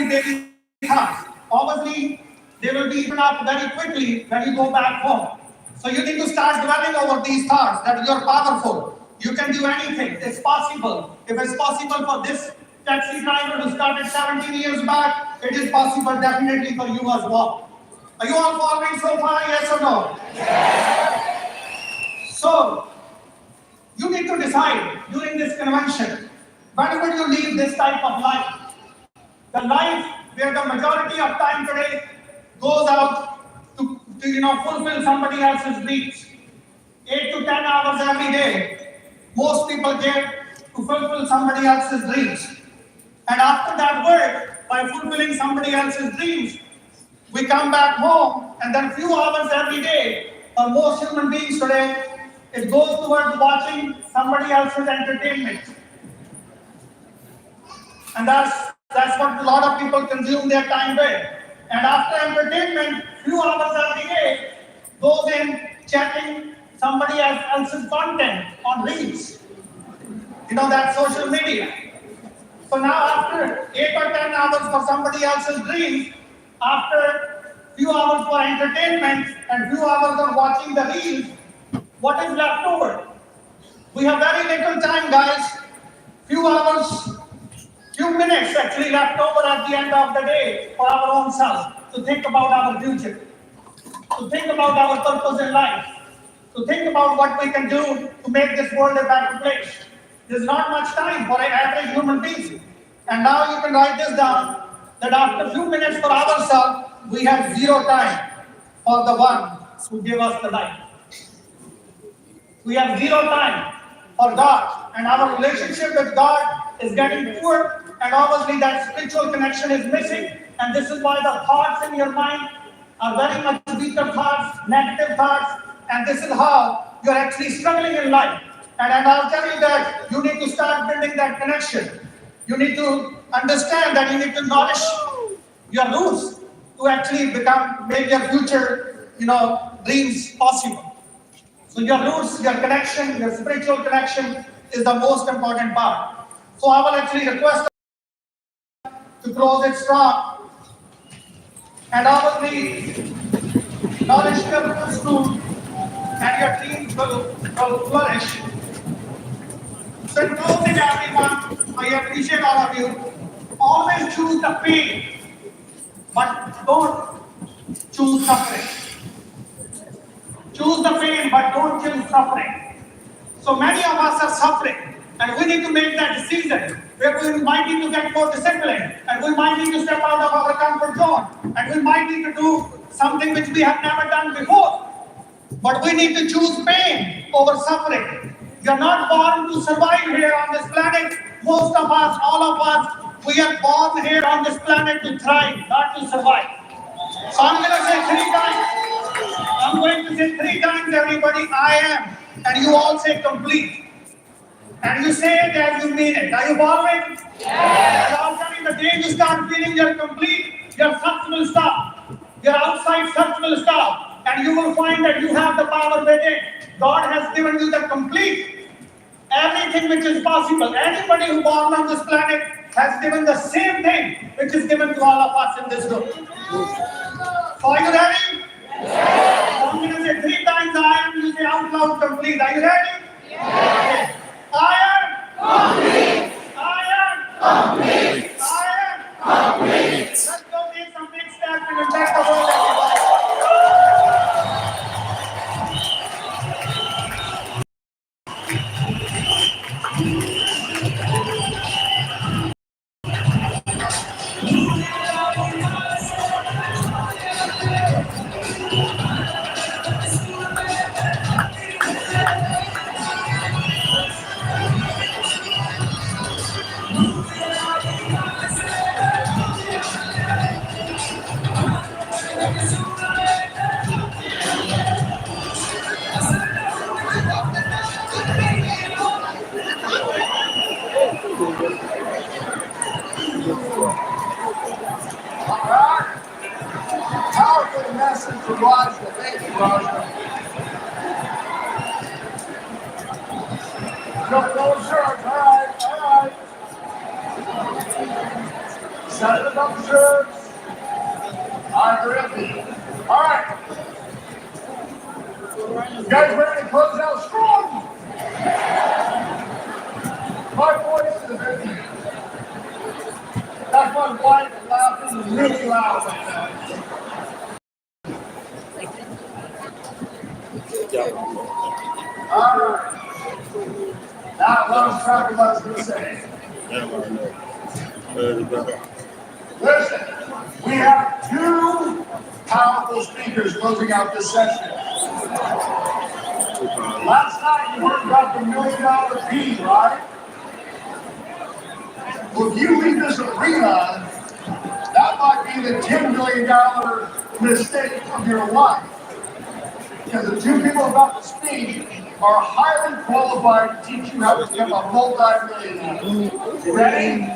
these daily tasks. Obviously, they will be eaten up very quickly when you go back home. So you need to start dwelling over these thoughts that you're powerful. You can do anything. It's possible. If it's possible for this taxi driver who started 17 years back, it is possible definitely for you as well. Are you all following so far? Yes or no? Yes. So, you need to decide during this convention, when will you leave this type of life? The life where the majority of time today goes out to fulfill somebody else's dreams. 8 to 10 hours every day, most people get to fulfill somebody else's dreams. And after that work, by fulfilling somebody else's dreams, we come back home, and then few hours every day, for most human beings today, it goes towards watching somebody else's entertainment. And that's what a lot of people consume their time with. And after entertainment, few hours every day goes in checking somebody else's content on Reels. That social media. So now after 8 or 10 hours for somebody else's dreams, after few hours for entertainment and few hours for watching the Reels, what is left over? We have very little time, guys. Few hours, few minutes actually left over at the end of the day for our own self, to think about our future, to think about our purpose in life, to think about what we can do to make this world a better place. There's not much time for an average human being. And now you can write this down, that after a few minutes for ourselves, we have zero time for the one who gave us the life. We have zero time for God, and our relationship with God is getting poor, and obviously that spiritual connection is missing, and this is why the thoughts in your mind are very much weaker thoughts, negative thoughts, and this is how you're actually struggling in life. And I'll tell you that you need to start building that connection. You need to understand that you need to nourish your roots to actually make your future, dreams possible. So your roots, your connection, your spiritual connection is the most important part. So I will actually request to close it strong, and obviously nourish your roots too, and your dreams will flourish. So in closing, everyone, I appreciate all of you. Always choose the pain, but don't choose suffering. Choose the pain, but don't choose suffering. So many of us are suffering, and we need to make that decision where we might need to get more disciplined, and we might need to step out of our comfort zone, and we might need to do something which we have never done before. But we need to choose pain over suffering. You're not born to survive here on this planet. Most of us, all of us, we are born here on this planet to thrive, not to survive. So I'm going to say 3 times. I'm going to say 3 times, everybody, I am. And you all say complete. And you say it as you mean it. Are you following? Yes. And I'll tell you, the day you start feeling you're complete, your thoughts will stop. Your outside thoughts will stop. And you will find that you have the power within. God has given you the complete. Everything which is possible. Anybody who born on this planet has given the same thing which is given to all of us in this room. So are you ready? Yes. So I'm going to say 3 times I am. You say out loud complete. Are you ready? Yes. Okay. I am complete. I am complete. I am complete. Let's go take some big steps and impact the world, everybody. Powerful message to watch. Thank you, Roger. No, sure. All right. Set it up, sir. They're empty. All right. You guys ready to close out strong? My voice is empty. That's my wife laughing really loud right now. All right. Now, let's talk about what I was going to say. Listen, we have two powerful speakers closing out this session. Last night you heard about the $1 million fee, right? Well, if you leave this arena, that might be the $10 million mistake of your life. Because the two people about to speak are highly qualified to teach you how to become a multi-millionaire. You ready?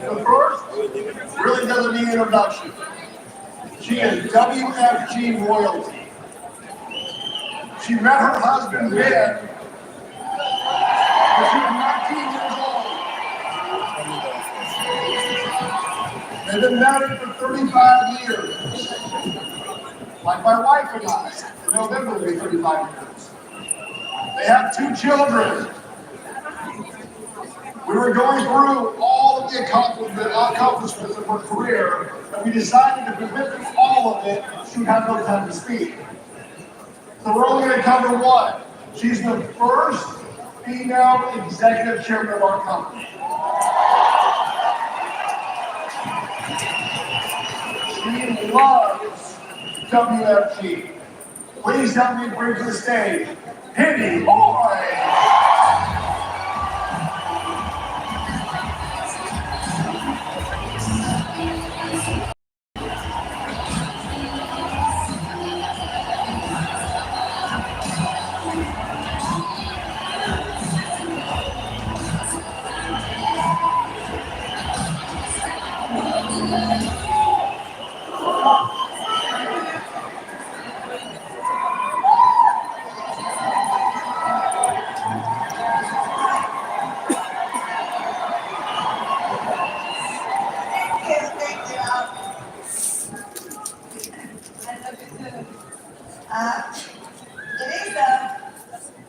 The first really doesn't need introduction. She is WFG royalty. She met her husband Ben when she was 19 years old. They've been married for 35 years. Like my wife and I. In November will be 35 years. They have 2 children. We were going through all of the accomplishments of her career, and we decided if we went through all of it, she would have no time to speak. So we're only going to cover one. She's the first female executive chairman of our company. She loves WFG. Please help me bring to the stage, Penny Boy.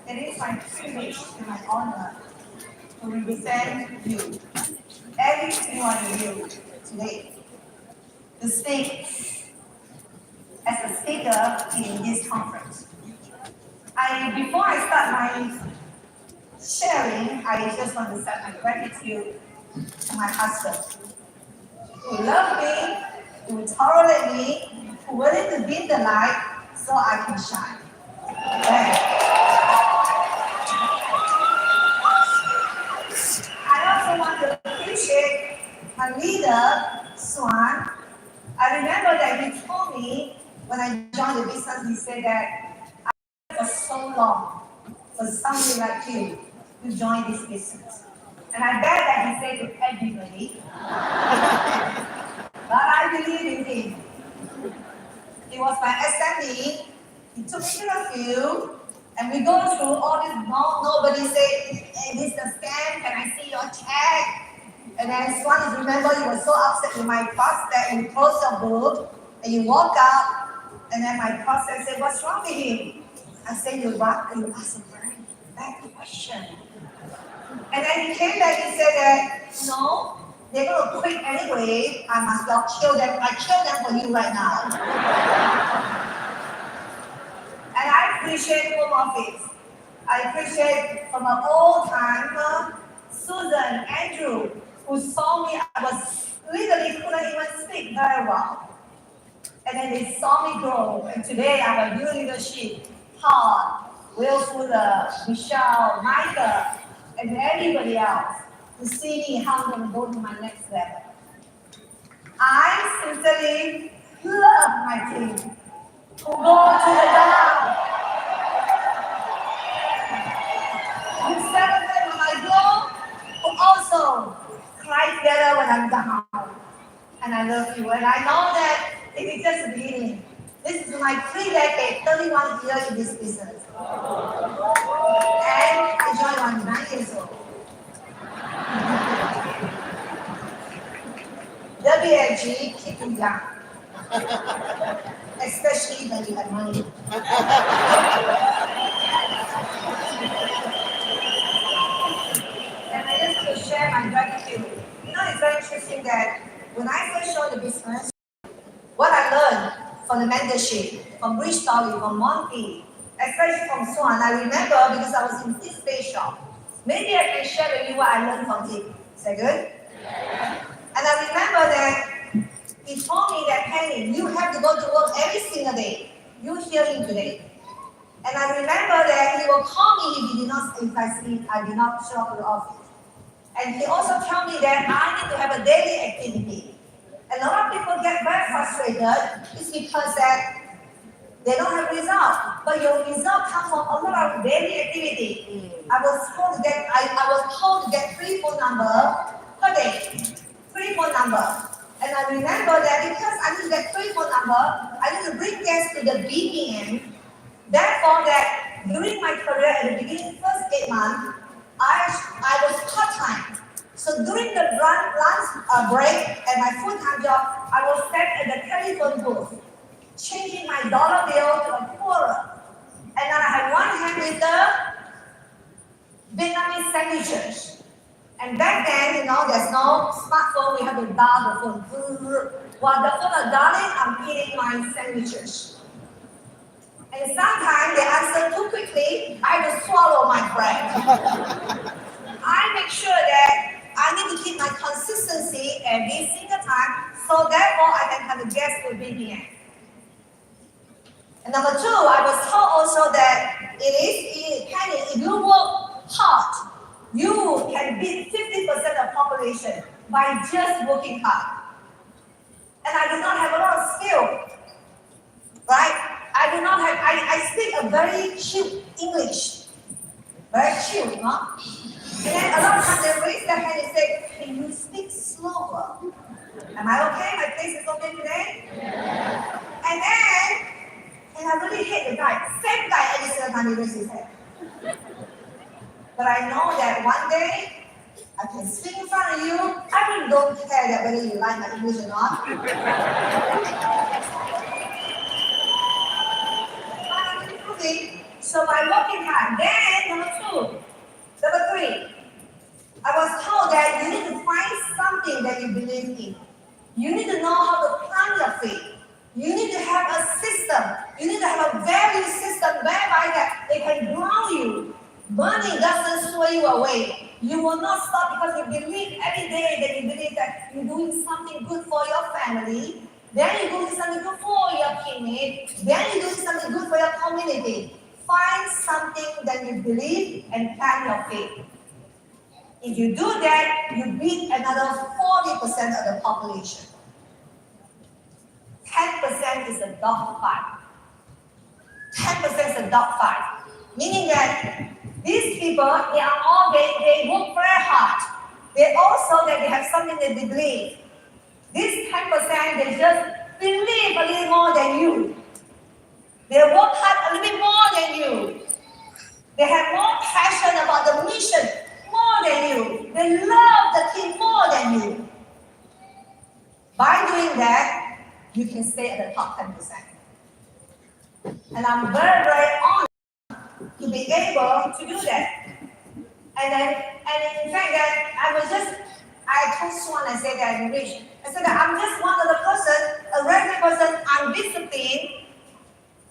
It is my privilege and my honor to represent you, every single one of you today, to speak as a speaker in this conference. Before I start my sharing, I just want to set my gratitude to my husband, who loved me, who tolerate me, who willing to dim the light so I can shine. I also want to appreciate my leader, Swan. I remember that he told me when I joined the business, he said that I was so long for somebody like you to join this business. And I bet that he said to everybody, but I believe in him. He was my SME. He took me to the field, and we go through all this. Nobody said, hey, this is a scam. Can I see your check? And then Swan, remember, you were so upset with my prospect, and you closed your book, and you walk out, and then my prospect said, what's wrong with him? I said, you asked a very bad question. And then he came back and said that, no, they're going to quit anyway. I must not kill them. I kill them for you right now. And I appreciate home office. I appreciate from an old timer, Susan, Andrew, who saw me. I was literally couldn't even speak very well. And then they saw me grow. And today I have a new leadership. Todd, Will Fuller, Michelle, Micah, and everybody else to see me how I'm going to go to my next level. I sincerely love my team who go to the ground, who celebrate when I go, who also cry together when I'm down. And I love you. And I know that it is just the beginning. This is my 3 decades, 31 years in this business. And I joined when I'm 9 years old. WLG keep you young. Especially when you have money. And I just want to share my gratitude. You know, it's very interesting that when I first joined the business, what I learned from the mentorship, from Rich Story, from Monty, especially from Swan, I remember because I was in his space shop. Maybe I can share with you what I learned from him. Is that good? And I remember that he told me that, Penny, you have to go to work every single day. You hear him today. And I remember that he will call me if he did not, if I did not show up to the office. And he also told me that I need to have a daily activity. And a lot of people get very frustrated. It's because that they don't have results. But your result comes from a lot of daily activity. I was told to get 3 phone numbers per day. 3 phone numbers. And I remember that because I need to get 3 phone numbers, I need to bring guests to the BPM. Therefore, that during my career at the beginning, first 8 months, I was part-time. So during the lunch break and my full-time job, I was sat at the telephone booth, changing my dollar bill to a quarter. And then I had one hand with the Vietnamese sandwiches. And back then, you know, there's no smartphone, we have to dial the phone. While the phone is dialing, I'm eating my sandwiches. And sometimes they answer too quickly, I just swallow my bread. I make sure that I need to keep my consistency every single time, so therefore I can have a guest with BBM. And number 2, I was told also that if you work hard, you can beat 50% of the population by just working hard. And I do not have a lot of skill, right? I speak a very cheap English, very cheap, huh? And then a lot of times they raise their hand and say, can you speak slower? Am I okay? My face is okay today? And I really hate the guy. Same guy every single time he raises his hand. But I know that one day I can speak in front of you. I really don't care that whether you like my English or not. But I'm improving. So by working hard, then number 3, I was told that you need to find something that you believe in. You need to know how to plant your faith. You need to have a system. You need to have a value system whereby that it can ground you. Money doesn't sway you away. You will not stop because you believe every day that you believe that you're doing something good for your family. Then you're doing something good for your teammates. Then you're doing something good for your community. Find something that you believe and plant your faith. If you do that, you beat another 40% of the population. 10% is a dog fight. 10% is a dog fight. Meaning that these people, they work very hard. They also that they have something that they believe. This 10%, they just believe a little more than you. They work hard a little bit more than you. They have more passion about the mission more than you. They love the team more than you. By doing that, you can stay at the top 10%. And I'm very, very honored to be able to do that. And in fact that I told Swan, I said that in English, I said that I'm just one of the person, a regular person, undisciplined,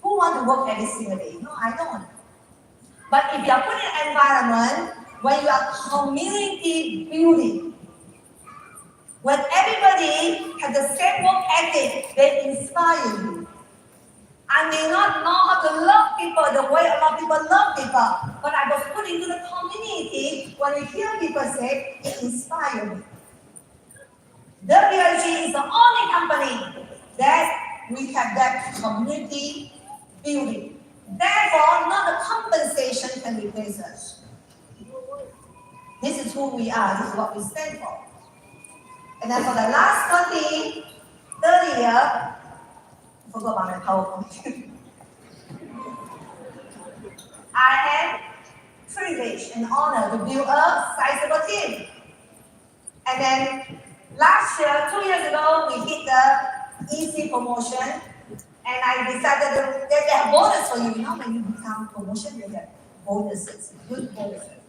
who want to work every single day. No, I don't. But if you are put in an environment where you are community building, when everybody has the same work ethic, they inspire you. I may not know how to love people the way a lot of people love people, but I was put into the community. When you hear people say, it inspires me. WLG is the only company that we have that community building. Therefore, not the compensation can replace us. This is who we are. This is what we stand for. And then for the last 30 years, I forgot about my PowerPoint. I had privilege and honor to build a sizable team. And then Last year, 2 years ago, we hit the easy promotion, and I decided that they have bonus for you. You know, when you become promotion, they have bonuses, good bonuses.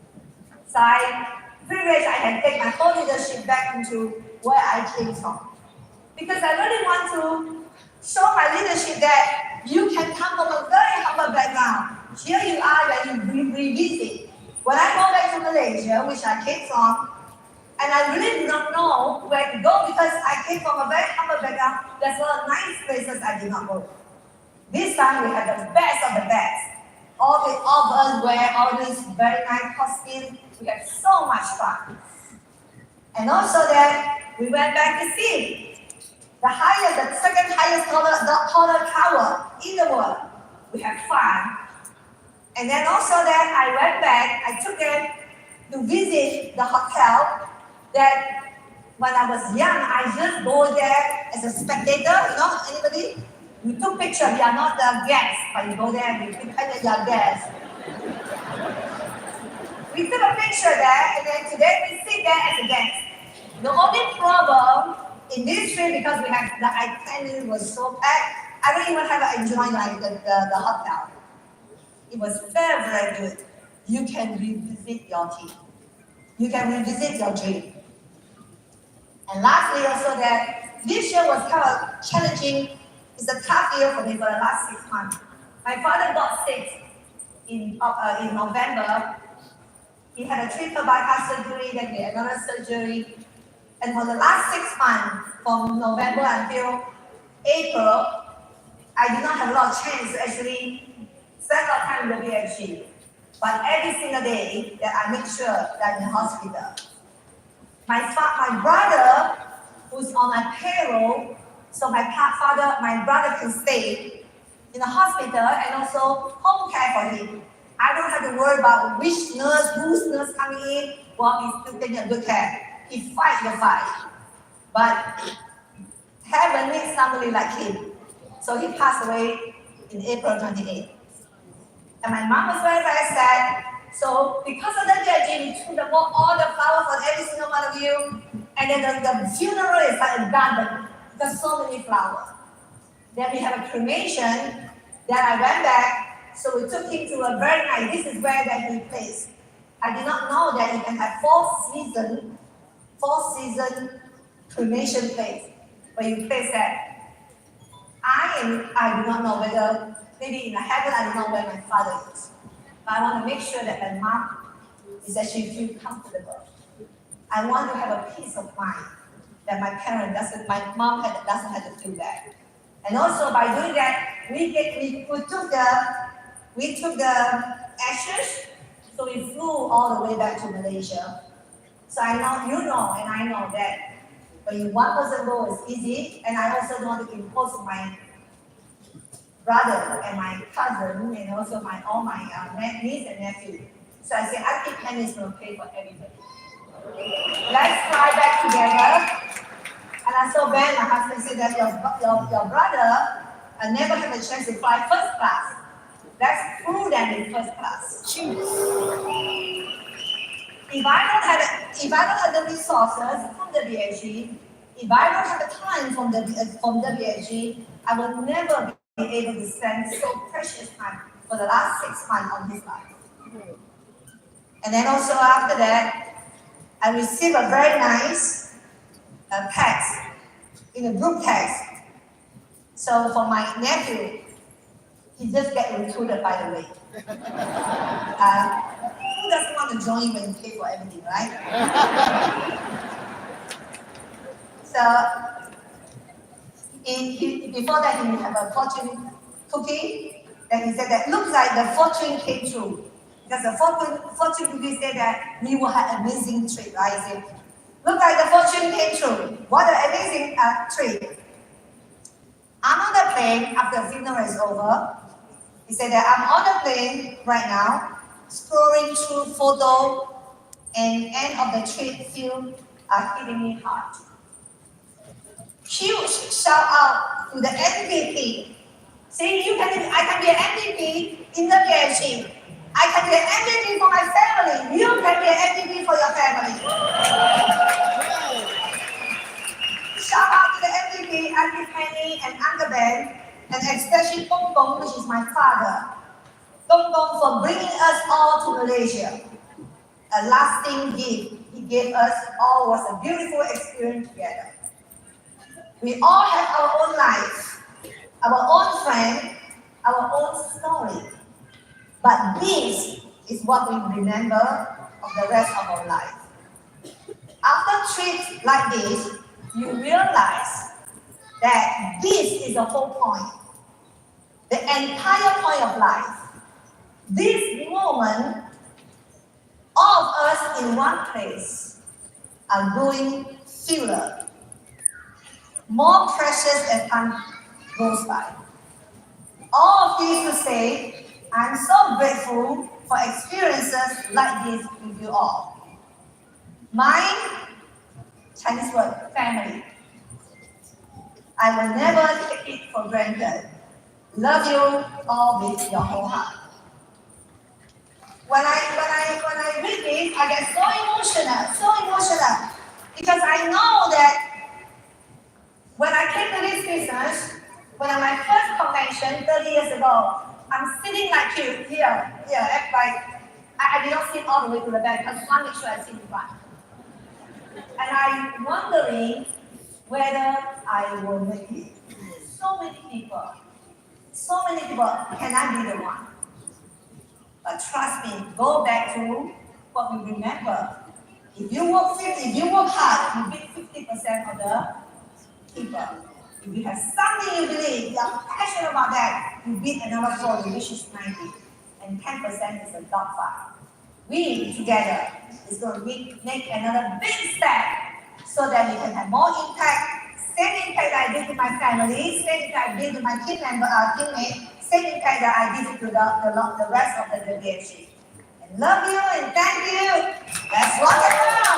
So I privileged I can take my whole leadership back into where I came from. Because I really want to show my leadership that you can come from a very humble background. Here you are when you revisit. When I go back to Malaysia, which I came from, and I really do not know where to go because I came from a very humble background. There's a lot of nice places I did not go. This time we had the best of the best. All of us wear all these very nice costumes. We had so much fun. And also that we went back to see the second highest taller tower in the world. We had fun. And then also that I went back, I took them to visit the hotel that when I was young, I just go there as a spectator, you know, anybody? We took pictures, we are not the guests, but you go there and you pretend that you are guests. We took a picture there, and then today we sit there as a guest. The only problem in this trip, because we had the itinerary was so packed, I don't even have to enjoy like the hotel. It was very, very good. You can revisit your team. You can revisit your dream. And lastly, also that this year was kind of challenging. It's a tough year for me for the last 6 months. My father got sick in November. He had a triple bypass surgery, then he had another surgery. And for the last 6 months, from November until April, I did not have a lot of chance to actually spend a lot of time in the VHG. But every single day that I make sure that I'm in the hospital. My brother, who's on my payroll, so my brother can stay in the hospital and also home care for him. I don't have to worry about whose nurse coming in, well, he's still taking good care. He fights the fight. But heaven needs somebody like him. So he passed away in April 28th. And my mom was very, very sad. So because of the judging, we took all the flowers for every single one of you. And then the funeral is like a garden. There's so many flowers. Then we have a cremation. Then I went back. So we took him to a very nice, this is where that he placed. I did not know that you can have four season cremation place where you place that. I do not know whether, maybe in the heaven, I don't know where my father is. But I want to make sure that my mom is actually feel comfortable. I want to have a peace of mind that my mom doesn't have to feel that. And also by doing that, we took the ashes, so we flew all the way back to Malaysia. So I know, you know, and I know that when one person go is easy, and I also don't want to impose my brother and my cousin, and also all my niece and nephew. So I say, I think Penny is going to pay for everybody. Let's fly back together. And I saw Ben, my husband, said that your brother never had a chance to fly first class. Let's prove them in first class. If I don't have the resources from the BHG, if I don't have the time from the BHG, I will never be able to spend so precious time for the last 6 months of his life. And then also after that, I received a very nice text, in a group text. So for my nephew, he just got recruited, by the way. Who doesn't want to join when you pay for everything, right? So before that, he had a fortune cookie. Then he said that looks like the fortune came true. Because the fortune cookie said that we will have an amazing trip, right? He said, look like the fortune came true. What an amazing trip. I'm on the plane after the funeral is over. He said that I'm on the plane right now, scrolling through photo, and end of the trip feel hitting me hard. Huge shout out to the MVP. See, I can be an MVP in the PhD. I can be an MVP for my family. You can be an MVP for your family. appreciate Auntie Penny and Uncle Ben, and especially Fombo, which is my father. Fombo for bringing us all to Malaysia. A lasting gift he gave us all was a beautiful experience together. We all have our own lives, our own friend, our own story. But this is what we remember of the rest of our life. After trips like this, you realize that this is the whole point, the entire point of life. This moment, all of us in one place are growing fuller, more precious as time goes by. All of this to say, I'm so grateful for experiences like this with you all. My Chinese word, family. I will never take it for granted. Love you all with your whole heart. When I read this, I get so emotional, because I know that when I came to this business, when on my first convention 30 years ago, I'm sitting like you here, act like I did not sit all the way to the back because I want to make sure I sit in front. And I'm wondering whether I will make it. So many people, can I be the one? But trust me, go back to what we remember. If you work hard, you beat 50% of the people. If you have something you believe, you are passionate about that, you beat another 40, which is 90. And 10% is a dogfight. We together is going to make another big step so that we can have more impact. Same impact that I did to my family, same impact I did to my teammates, same impact that I did to the rest of the leadership. And love you and thank you. Let's rock it down.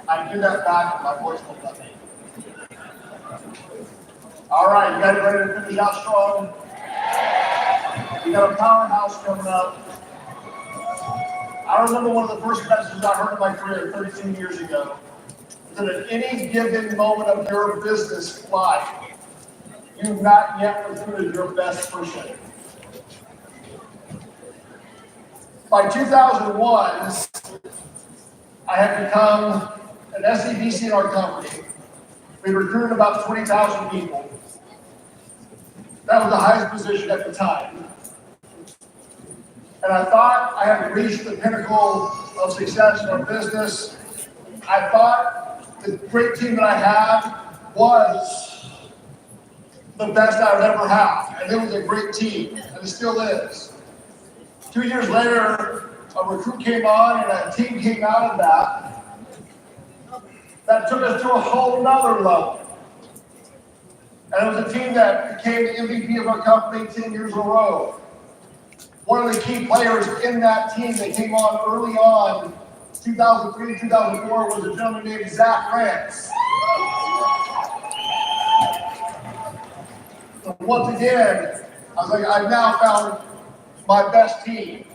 I do that back, my voice will let me. All right, you guys ready to finish out strong? We got a powerhouse coming up. I remember one of the first messages I heard in my career 32 years ago, that at any given moment of your business life, you've not yet recruited your best person. By 2001, I had become an SEVC in our company. We recruited about 20,000 people. That was the highest position at the time. And I thought I had reached the pinnacle of success in our business. I thought the great team that I had was the best I would ever have. And it was a great team, and it still is. 2 years later, a recruit came on and a team came out of that took us to a whole nother level. And it was a team that became the MVP of our company 10 years in a row. One of the key players in that team that came on early on, 2003, 2004, was a gentleman named Zach Rance. So once again, I was like, I've now found my best team.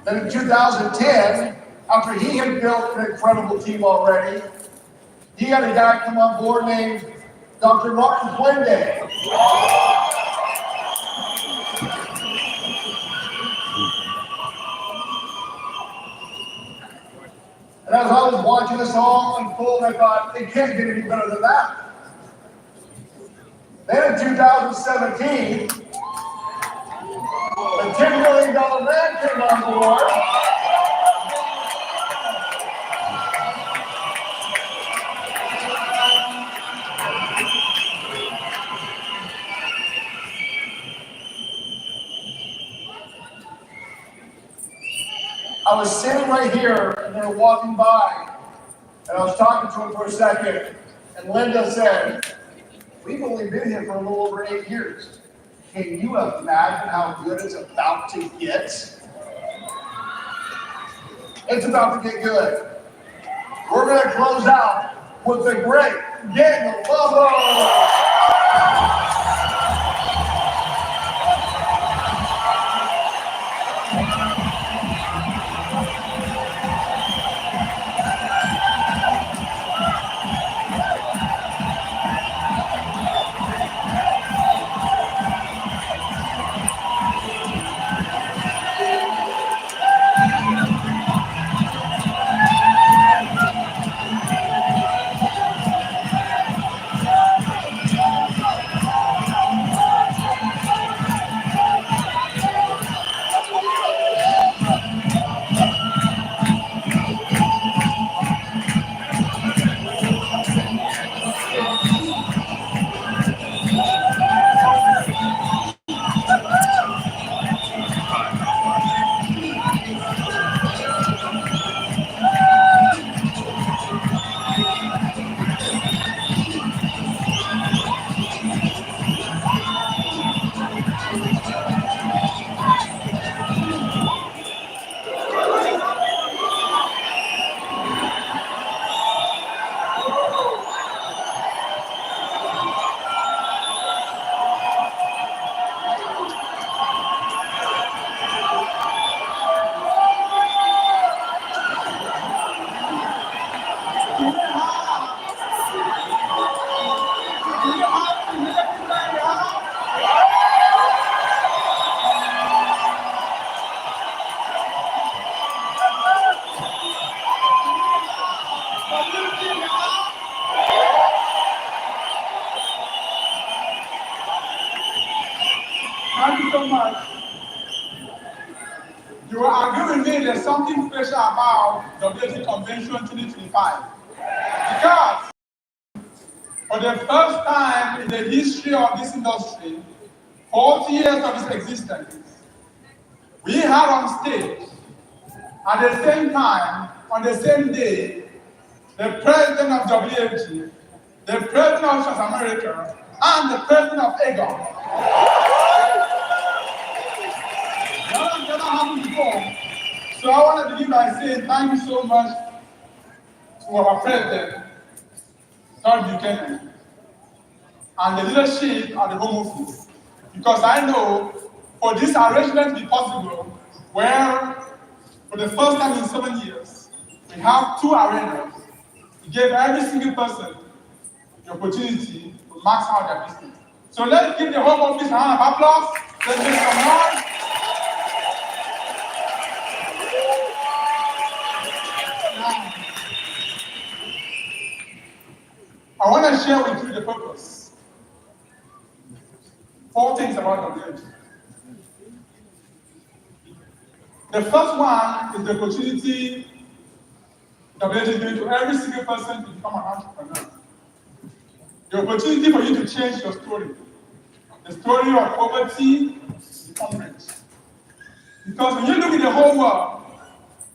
Then in 2010, after he had built an incredible team already, he had a guy come on board named Dr. Martin Puende. And as I was watching this all unfold, I thought, it can't get any better than that. Then in 2017, the $10 million man came on board. I was sitting right here and they were walking by, and I was talking to him for a second, and Linda said, "We've only been here for a little over 8 years. Can you imagine how good it's about to get?" It's about to get good. We're going to close out with the great Daniel Fombo. Thank you so much. You are agreeing with me there's something special about WT Convention 2025. Because for the first time in the history of this industry, 40 years of its existence, we had on stage, at the same time, on the same day, the president of WFG, the president of South America, and the president of Agon. That never happened before. So I want to begin by saying thank you so much to our president, Todd Buchanan, and the leadership at the Home Office. Because I know for this arrangement to be possible, where for the first time in 7 years, we have 2 arenas. We gave every single person the opportunity to max out their business. So let's give the Home Office a round of applause. Let's make some noise. I want to share with you the purpose. 4 things about WFG. The first one is the opportunity WFG is giving to every single person to become an entrepreneur. The opportunity for you to change your story. The story of poverty become rich. Because when you look at the whole world,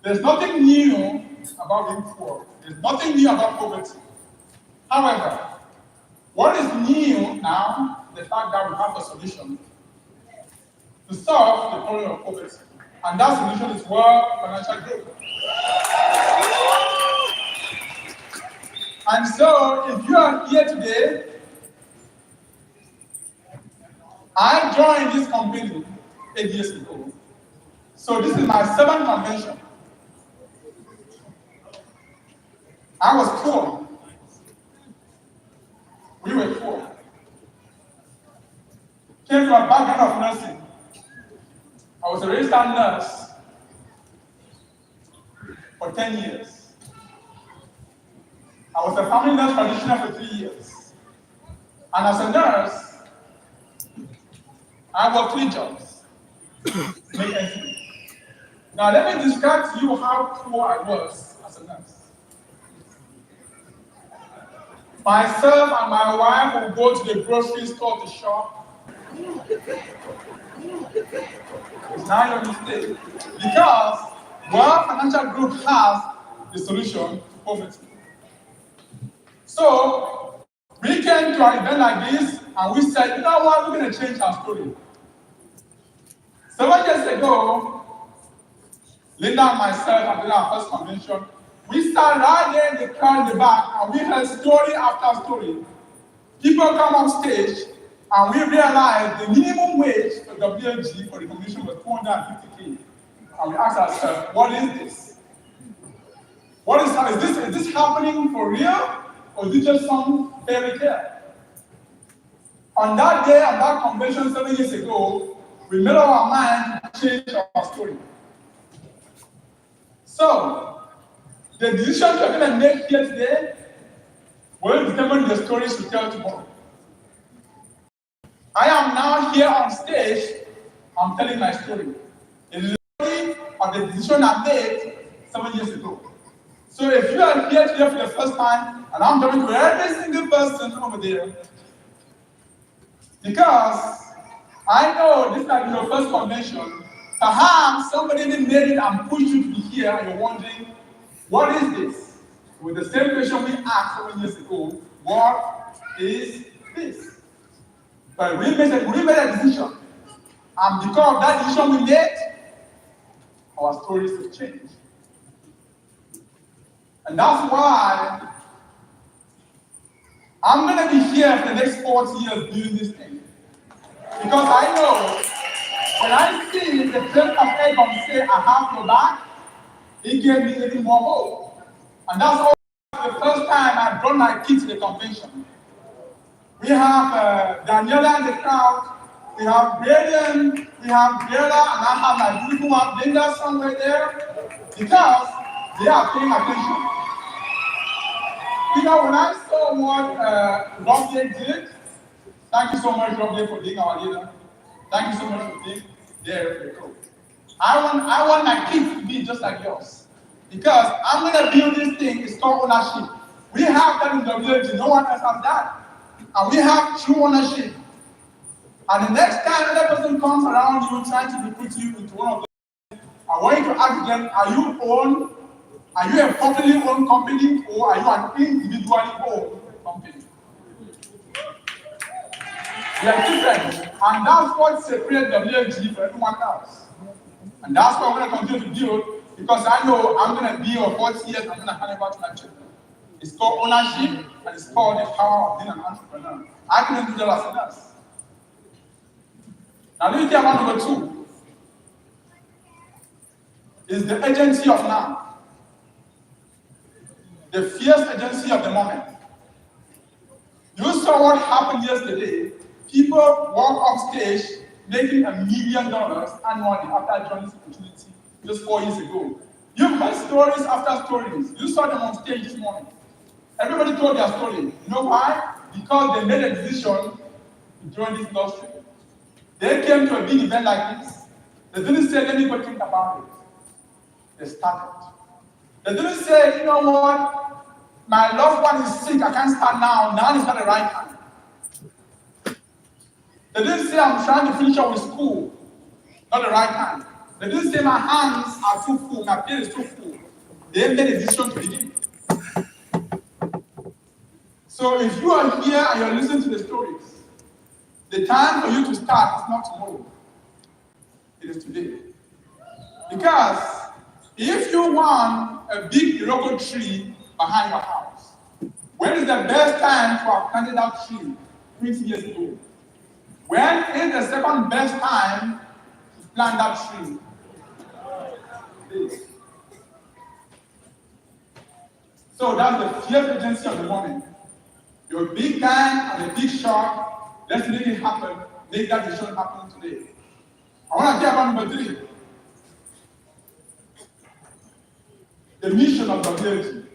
there's nothing new about being poor. There's nothing new about poverty. However, what is new now is the fact that we have a solution to solve the problem of poverty. And that solution is world financial growth. And so, if you are here today, I joined this company 8 years ago. So this is my 7th convention. I was poor. We were poor. Came from a background of nursing. I was a registered nurse for 10 years. I was a family nurse practitioner for 3 years. And as a nurse, I work 3 jobs to make ends meet. Now let me describe to you how poor I was as a nurse. Myself and my wife will go to the grocery store to shop. It's not your mistake. Because World Financial Group has the solution to poverty. So we came to an event like this and we said, you know what, we're going to change our story. 7 years ago, Linda and myself at our first convention, we sat right there in the crowd in the back and we heard story after story. People come on stage and we realized the minimum wage for WLG for the convention was 250K. And we asked ourselves, what is this? Is this happening for real? Or is it just some fairy tale? On that day, on that convention 7 years ago, we made up our mind to change our story. So, the decisions we're going to make here today will determine the stories we tell tomorrow. I am now here on stage, I'm telling my story. It is the story of the decision I made 7 years ago. So if you are here today for the first time, and I'm talking to every single person over there, because I know this is like your first convention, perhaps somebody made it and pushed you to be here, and you're wondering, what is this? With the same question we asked 7 years ago, what is this? But we made a decision, and because of that decision we made, our stories have changed. And that's why I'm going to be here for the next 40 years doing this thing. Because I know when I see the flip of Egon say, I have your back, it gave me even more hope. And that's all the first time I brought my kids to the convention. We have Daniela in the crowd, we have Braden, we have Briella, and I have my beautiful one, Linda, somewhere there, because they are paying attention. You know, when I saw what Robbie did, thank you so much, Robbie, for being our leader. Thank you so much for being there for the coach. I want my kids to be just like yours. Because I'm going to build this thing, it's called ownership. We have that in WLG, no one else has that. And we have true ownership. And the next time another person comes around you trying to recruit you into one of them, I want you to ask them, are you a publicly owned company or are you an individually owned company? They are different. And that's what separates WLG from everyone else. And that's what I'm going to continue to build because I know I'm going to be here 40 years and I'm going to hand over to my children. It's called ownership and it's called the power of being an entrepreneur. I couldn't do that as a nurse. Now let me tell you about number 2. Is the agency of now. The fierce agency of the moment. You saw what happened yesterday. People walk off stage making $1 million annually after joining this opportunity just 4 years ago. You've heard stories after stories. You saw them on stage this morning. Everybody told their story. You know why? Because they made a decision to join this industry. They came to a big event like this. They didn't say, let me go think about it. They started. They didn't say, you know what? My loved one is sick, I can't start now. Now is not the right time. They didn't say, I'm trying to finish up with school. Not the right time. They didn't say, my hands are too full, my plate is too full. They made a decision to begin. So if you are here and you're listening to the stories, the time for you to start is not tomorrow. It is today. Because if you want a big Iroko tree behind your house, when is the best time to have planted that tree 20 years ago? When is the second best time to plant that tree? So that's the fierce agency of the moment. Your big time and a big shot, let's make it happen, make that decision happen today. I want to talk about number 3. The mission of WLG,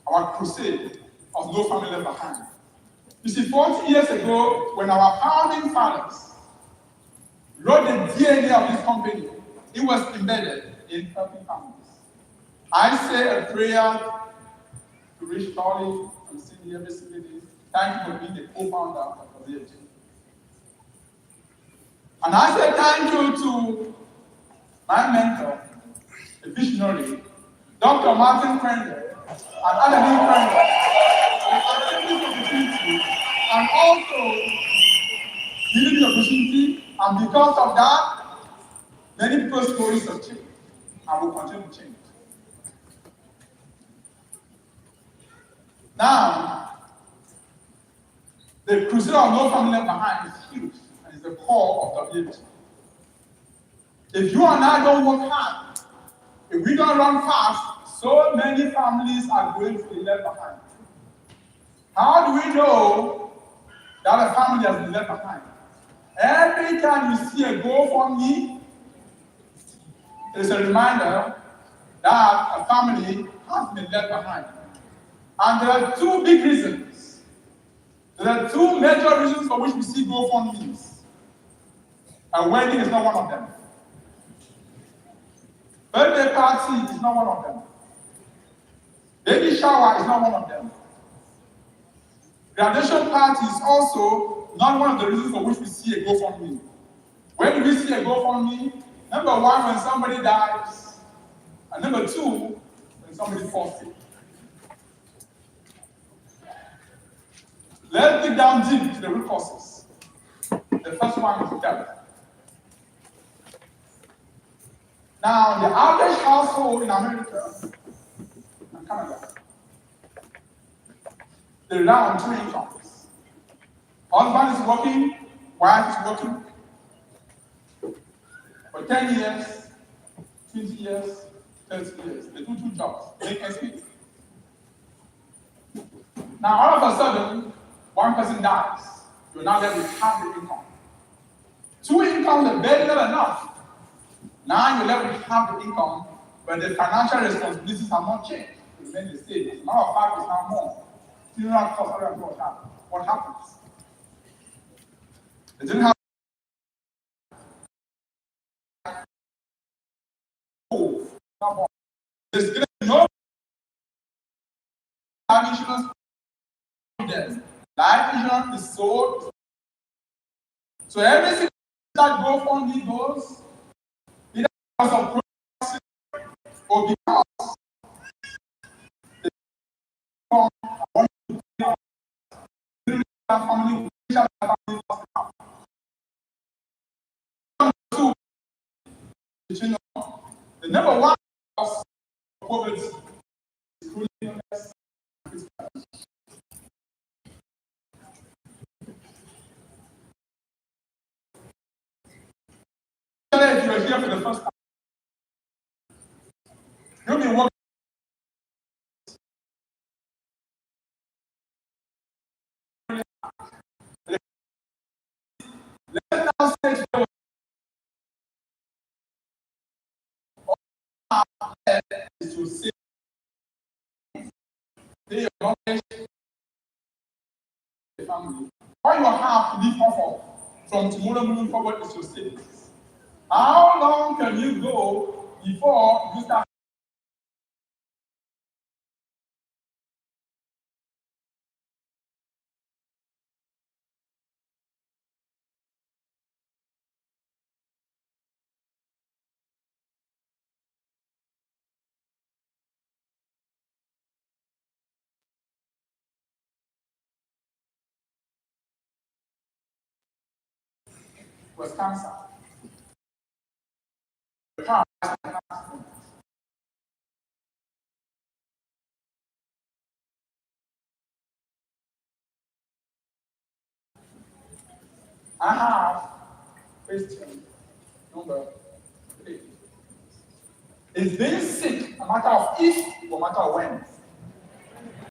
our crusade of no family left behind. You see, 40 years ago, when our founding fathers wrote the DNA of this company. It was embedded in helping families. I say a prayer to Rich Charlie and Cindy every single day. Thank you for being the co-founder of WFG. And I say thank you to my mentor, the visionary, Dr. Martin Krender and Adeline Krender, for accepting this opportunity and also giving the opportunity. And because of that, many people's stories have changed and will continue to change. Now, the crusade of No Family Left Behind is huge and is the core of WFG. If you and I don't work hard, if we don't run fast, so many families are going to be left behind. How do we know that a family has been left behind? Every time you see a GoFundMe, it's a reminder that a family has been left behind. And there are two big reasons. There are two major reasons for which we see GoFundMes. And wedding is not one of them. Birthday party is not one of them. Baby shower is not one of them. Graduation party is also not one of the reasons for which we see a GoFundMe. When do we see a GoFundMe? Number one, when somebody dies. And number two, when somebody falls sick. Let's dig down deep to the root causes. The first one is death. Now, the average household in America and Canada, they rely on two incomes. Husband is working, wife is working for 10 years, 20 years, 30 years. They do two jobs, make ends meet. Now, all of a sudden, one person dies. You're now left with half the income. Two incomes are barely not enough. Now you're left with half the income, but the financial responsibilities have not changed. They remain the same. As a matter of fact, it's now more. Funeral costs, what happens? They didn't have there's going to be no life insurance. Life insurance is sold. So everything that GoFundMe goes, either because of process or because the family, the number one cause of poverty is chronic illness and physical illness. If you are here for the first time, you'll be working. Let's now say to is to save, pay your mortgage, the family. All you have to live off of from tomorrow moving forward is your savings. How long can you go before you start? Was cancer. I have question number 3. Is being sick a matter of if or a matter of when?